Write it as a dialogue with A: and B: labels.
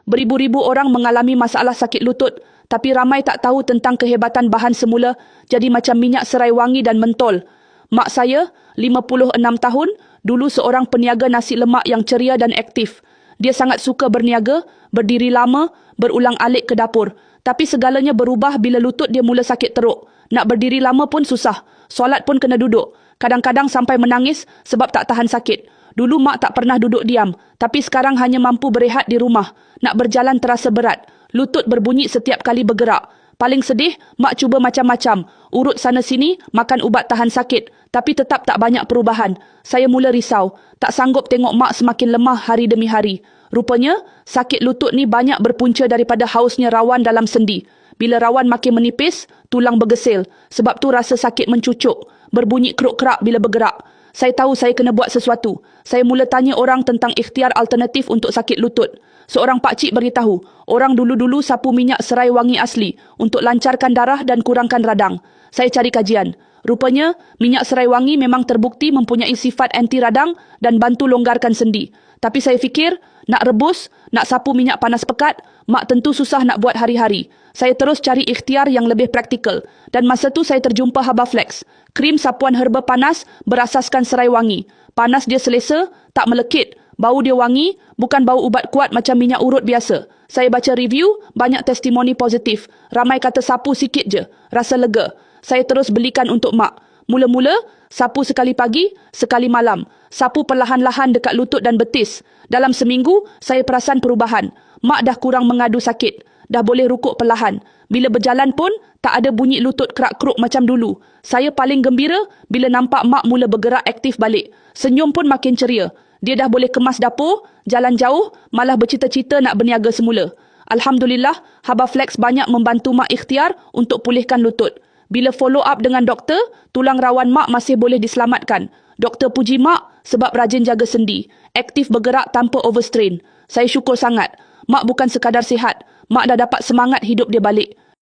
A: Beribu-ribu orang mengalami masalah sakit lutut, tapi ramai tak tahu tentang kehebatan bahan semula jadi macam minyak serai wangi dan mentol. Mak saya, 56 tahun, dulu seorang peniaga nasi lemak yang ceria dan aktif. Dia sangat suka berniaga, berdiri lama, berulang-alik ke dapur. Tapi segalanya berubah bila lutut dia mula sakit teruk. Nak berdiri lama pun susah. Solat pun kena duduk. Kadang-kadang sampai menangis sebab tak tahan sakit. Dulu mak tak pernah duduk diam, tapi sekarang hanya mampu berehat di rumah. Nak berjalan terasa berat. Lutut berbunyi setiap kali bergerak. Paling sedih, mak cuba macam-macam. Urut sana-sini, makan ubat tahan sakit. Tapi tetap tak banyak perubahan. Saya mula risau. Tak sanggup tengok mak semakin lemah hari demi hari. Rupanya, sakit lutut ni banyak berpunca daripada hausnya rawan dalam sendi. Bila rawan makin menipis, tulang bergesil. Sebab tu rasa sakit mencucuk. Berbunyi keruk-kerak bila bergerak. Saya tahu saya kena buat sesuatu. Saya mula tanya orang tentang ikhtiar alternatif untuk sakit lutut. Seorang pakcik beritahu, orang dulu-dulu sapu minyak serai wangi asli untuk lancarkan darah dan kurangkan radang. Saya cari kajian. Rupanya, minyak serai wangi memang terbukti mempunyai sifat anti radang dan bantu longgarkan sendi. Tapi saya fikir, nak rebus, nak sapu minyak panas pekat, mak tentu susah nak buat hari-hari. Saya terus cari ikhtiar yang lebih praktikal. Dan masa tu saya terjumpa Habaflex. Krim sapuan herba panas berasaskan serai wangi. Panas dia selesa, tak melekit. Bau dia wangi, bukan bau ubat kuat macam minyak urut biasa. Saya baca review, banyak testimoni positif. Ramai kata sapu sikit je, rasa lega. Saya terus belikan untuk mak. Mula-mula, sapu sekali pagi, sekali malam. Sapu perlahan-lahan dekat lutut dan betis. Dalam seminggu, saya perasan perubahan. Mak dah kurang mengadu sakit. Dah boleh rukuk perlahan. Bila berjalan pun, tak ada bunyi lutut kerak-keruk macam dulu. Saya paling gembira bila nampak mak mula bergerak aktif balik. Senyum pun makin ceria. Dia dah boleh kemas dapur, jalan jauh, malah bercita-cita nak berniaga semula. Alhamdulillah, Habaflex banyak membantu mak ikhtiar untuk pulihkan lutut. Bila follow up dengan doktor, tulang rawan mak masih boleh diselamatkan. Doktor puji mak sebab rajin jaga sendi. Aktif bergerak tanpa overstrain. Saya syukur sangat. Mak bukan sekadar sihat. Mak dah dapat semangat hidup dia balik.